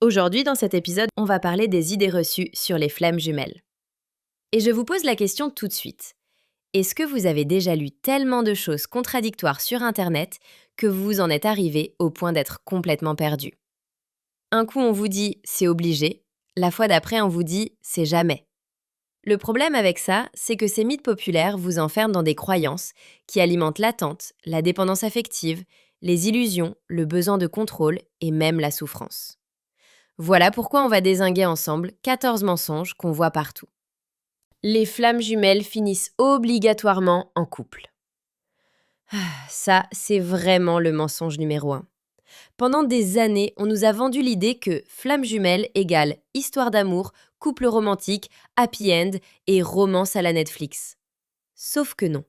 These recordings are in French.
Aujourd'hui, dans cet épisode, on va parler des idées reçues sur les flammes jumelles. Et je vous pose la question tout de suite. Est-ce que vous avez déjà lu tellement de choses contradictoires sur Internet que vous en êtes arrivé au point d'être complètement perdu? Un coup, on vous dit c'est obligé, la fois d'après, on vous dit c'est jamais. Le problème avec ça, c'est que ces mythes populaires vous enferment dans des croyances qui alimentent l'attente, la dépendance affective, les illusions, le besoin de contrôle et même la souffrance. Voilà pourquoi on va dézinguer ensemble 14 mensonges qu'on voit partout. Les flammes jumelles finissent obligatoirement en couple. Ça, c'est vraiment le mensonge numéro 1. Pendant des années, on nous a vendu l'idée que flammes jumelles égale histoire d'amour, couple romantique, happy end et romance à la Netflix. Sauf que non.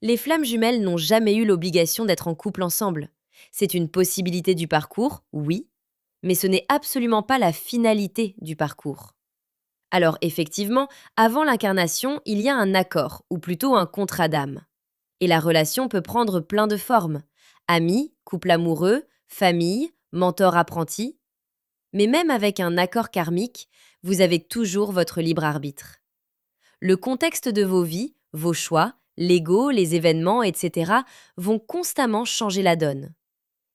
Les flammes jumelles n'ont jamais eu l'obligation d'être en couple ensemble. C'est une possibilité du parcours, oui, mais ce n'est absolument pas la finalité du parcours. Alors effectivement, avant l'incarnation, il y a un accord, ou plutôt un contrat d'âme. Et la relation peut prendre plein de formes. Amis, couple amoureux, famille, mentor-apprenti. Mais même avec un accord karmique, vous avez toujours votre libre arbitre. Le contexte de vos vies, vos choix, l'ego, les événements, etc. vont constamment changer la donne.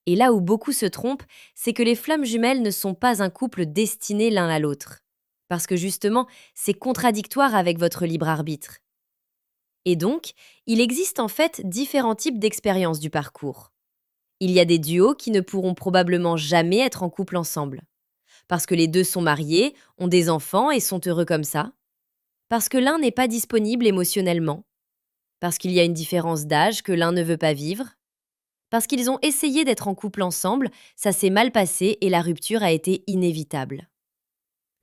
Et là où beaucoup se trompent, c'est que les flammes jumelles ne sont pas un couple destiné l'un à l'autre. Parce que justement, c'est contradictoire avec votre libre arbitre. Et donc, il existe en fait différents types d'expériences du parcours. Il y a des duos qui ne pourront probablement jamais être en couple ensemble. Parce que les deux sont mariés, ont des enfants et sont heureux comme ça. Parce que l'un n'est pas disponible émotionnellement. Parce qu'il y a une différence d'âge que l'un ne veut pas vivre. Parce qu'ils ont essayé d'être en couple ensemble, ça s'est mal passé et la rupture a été inévitable.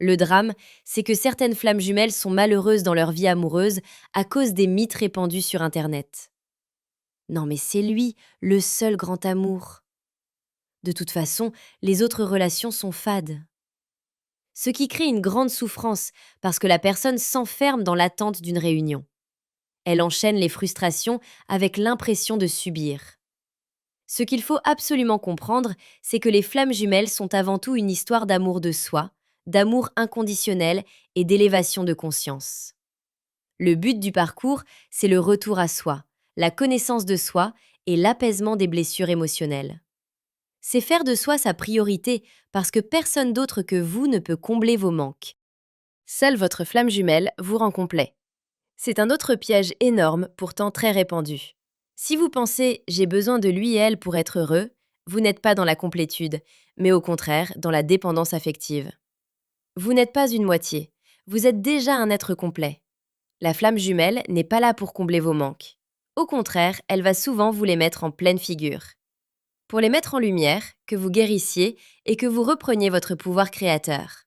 Le drame, c'est que certaines flammes jumelles sont malheureuses dans leur vie amoureuse à cause des mythes répandus sur Internet. Non mais c'est lui, le seul grand amour. De toute façon, les autres relations sont fades. Ce qui crée une grande souffrance parce que la personne s'enferme dans l'attente d'une réunion. Elle enchaîne les frustrations avec l'impression de subir. Ce qu'il faut absolument comprendre, c'est que les flammes jumelles sont avant tout une histoire d'amour de soi, d'amour inconditionnel et d'élévation de conscience. Le but du parcours, c'est le retour à soi, la connaissance de soi et l'apaisement des blessures émotionnelles. C'est faire de soi sa priorité parce que personne d'autre que vous ne peut combler vos manques. Seule votre flamme jumelle vous rend complet. C'est un autre piège énorme, pourtant très répandu. Si vous pensez « j'ai besoin de lui et elle pour être heureux », vous n'êtes pas dans la complétude, mais au contraire dans la dépendance affective. Vous n'êtes pas une moitié, vous êtes déjà un être complet. La flamme jumelle n'est pas là pour combler vos manques. Au contraire, elle va souvent vous les mettre en pleine figure. Pour les mettre en lumière, que vous guérissiez et que vous repreniez votre pouvoir créateur.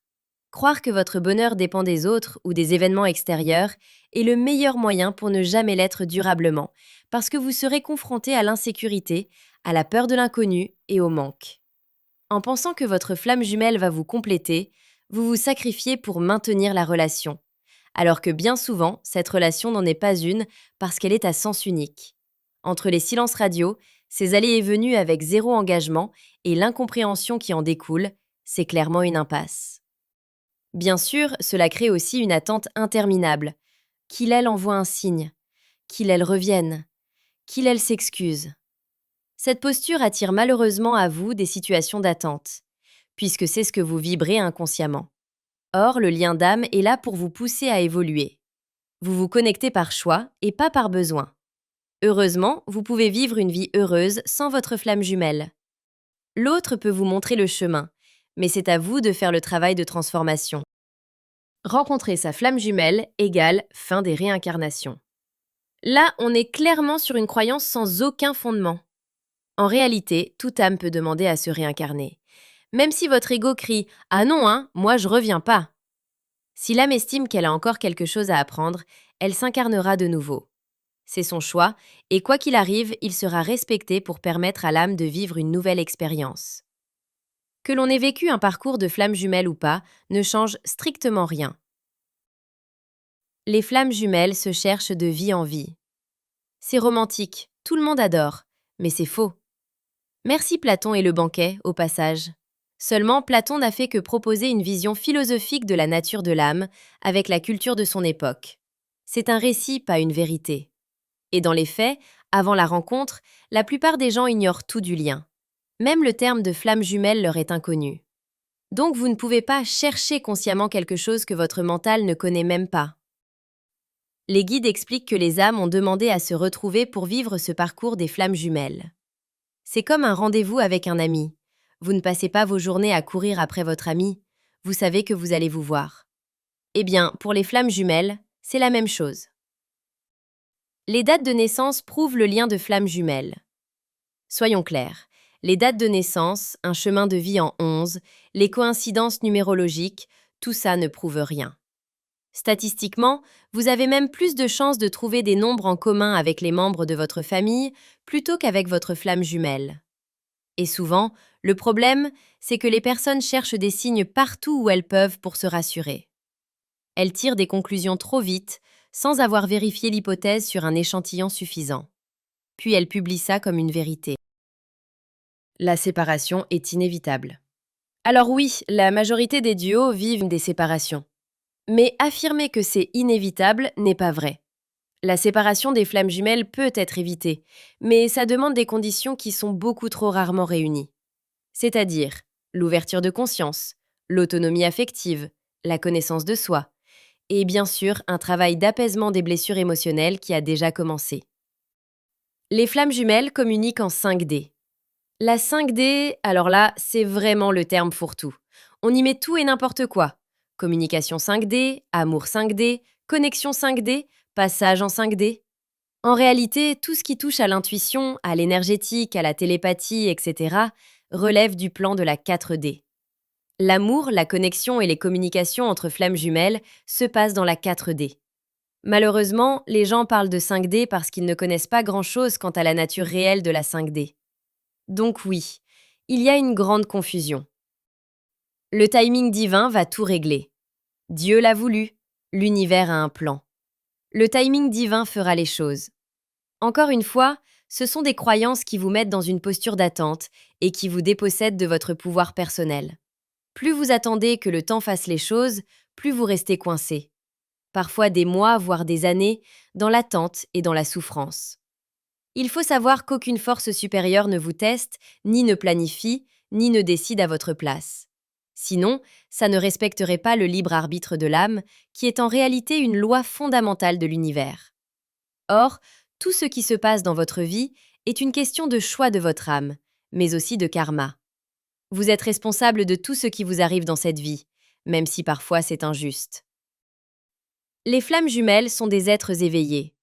Croire que votre bonheur dépend des autres ou des événements extérieurs est le meilleur moyen pour ne jamais l'être durablement, parce que vous serez confronté à l'insécurité, à la peur de l'inconnu et au manque. En pensant que votre flamme jumelle va vous compléter, vous vous sacrifiez pour maintenir la relation, alors que bien souvent, cette relation n'en est pas une parce qu'elle est à sens unique. Entre les silences radio, ces allées et venues avec zéro engagement et l'incompréhension qui en découle, c'est clairement une impasse. Bien sûr, cela crée aussi une attente interminable. Qu'il elle envoie un signe, qu'il elle revienne, qu'il elle s'excuse. Cette posture attire malheureusement à vous des situations d'attente, puisque c'est ce que vous vibrez inconsciemment. Or, le lien d'âme est là pour vous pousser à évoluer. Vous vous connectez par choix et pas par besoin. Heureusement, vous pouvez vivre une vie heureuse sans votre flamme jumelle. L'autre peut vous montrer le chemin, mais c'est à vous de faire le travail de transformation. Rencontrer sa flamme jumelle égale fin des réincarnations. Là, on est clairement sur une croyance sans aucun fondement. En réalité, toute âme peut demander à se réincarner. Même si votre ego crie « Ah non, hein, moi je reviens pas !» Si l'âme estime qu'elle a encore quelque chose à apprendre, elle s'incarnera de nouveau. C'est son choix, et quoi qu'il arrive, il sera respecté pour permettre à l'âme de vivre une nouvelle expérience. Que l'on ait vécu un parcours de flamme jumelle ou pas ne change strictement rien. Les flammes jumelles se cherchent de vie en vie. C'est romantique, tout le monde adore, mais c'est faux. Merci Platon et le banquet, au passage. Seulement, Platon n'a fait que proposer une vision philosophique de la nature de l'âme avec la culture de son époque. C'est un récit, pas une vérité. Et dans les faits, avant la rencontre, la plupart des gens ignorent tout du lien. Même le terme de flamme jumelle leur est inconnu. Donc vous ne pouvez pas chercher consciemment quelque chose que votre mental ne connaît même pas. Les guides expliquent que les âmes ont demandé à se retrouver pour vivre ce parcours des flammes jumelles. C'est comme un rendez-vous avec un ami. Vous ne passez pas vos journées à courir après votre ami, vous savez que vous allez vous voir. Eh bien, pour les flammes jumelles, c'est la même chose. Les dates de naissance prouvent le lien de flammes jumelles. Soyons clairs, les dates de naissance, un chemin de vie en 11, les coïncidences numérologiques, tout ça ne prouve rien. Statistiquement, vous avez même plus de chances de trouver des nombres en commun avec les membres de votre famille plutôt qu'avec votre flamme jumelle. Et souvent, le problème, c'est que les personnes cherchent des signes partout où elles peuvent pour se rassurer. Elles tirent des conclusions trop vite, sans avoir vérifié l'hypothèse sur un échantillon suffisant. Puis elles publient ça comme une vérité. La séparation est inévitable. Alors oui, la majorité des duos vivent des séparations. Mais affirmer que c'est inévitable n'est pas vrai. La séparation des flammes jumelles peut être évitée, mais ça demande des conditions qui sont beaucoup trop rarement réunies. C'est-à-dire l'ouverture de conscience, l'autonomie affective, la connaissance de soi, et bien sûr un travail d'apaisement des blessures émotionnelles qui a déjà commencé. Les flammes jumelles communiquent en 5D. La 5D, alors là, c'est vraiment le terme fourre-tout. On y met tout et n'importe quoi. Communication 5D, amour 5D, connexion 5D, passage en 5D. En réalité, tout ce qui touche à l'intuition, à l'énergétique, à la télépathie, etc., relève du plan de la 4D. L'amour, la connexion et les communications entre flammes jumelles se passent dans la 4D. Malheureusement, les gens parlent de 5D parce qu'ils ne connaissent pas grand-chose quant à la nature réelle de la 5D. Donc oui, il y a une grande confusion. Le timing divin va tout régler. Dieu l'a voulu, l'univers a un plan. Le timing divin fera les choses. Encore une fois, ce sont des croyances qui vous mettent dans une posture d'attente et qui vous dépossèdent de votre pouvoir personnel. Plus vous attendez que le temps fasse les choses, plus vous restez coincé. Parfois des mois, voire des années, dans l'attente et dans la souffrance. Il faut savoir qu'aucune force supérieure ne vous teste, ni ne planifie, ni ne décide à votre place. Sinon, ça ne respecterait pas le libre arbitre de l'âme, qui est en réalité une loi fondamentale de l'univers. Or, tout ce qui se passe dans votre vie est une question de choix de votre âme, mais aussi de karma. Vous êtes responsable de tout ce qui vous arrive dans cette vie, même si parfois c'est injuste. Les flammes jumelles sont des êtres éveillés.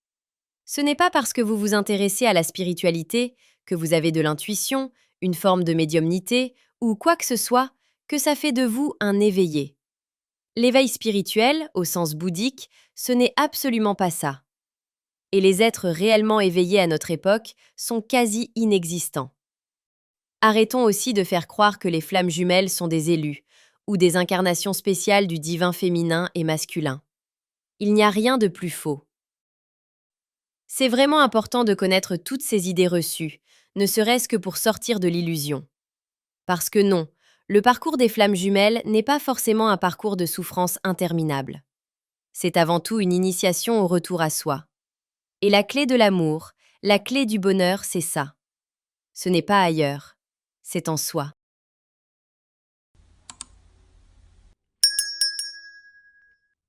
Ce n'est pas parce que vous vous intéressez à la spiritualité, que vous avez de l'intuition, une forme de médiumnité ou quoi que ce soit, que ça fait de vous un éveillé. L'éveil spirituel, au sens bouddhique, ce n'est absolument pas ça. Et les êtres réellement éveillés à notre époque sont quasi inexistants. Arrêtons aussi de faire croire que les flammes jumelles sont des élus, ou des incarnations spéciales du divin féminin et masculin. Il n'y a rien de plus faux. C'est vraiment important de connaître toutes ces idées reçues, ne serait-ce que pour sortir de l'illusion. Parce que non, le parcours des flammes jumelles n'est pas forcément un parcours de souffrance interminable. C'est avant tout une initiation au retour à soi. Et la clé de l'amour, la clé du bonheur, c'est ça. Ce n'est pas ailleurs, c'est en soi.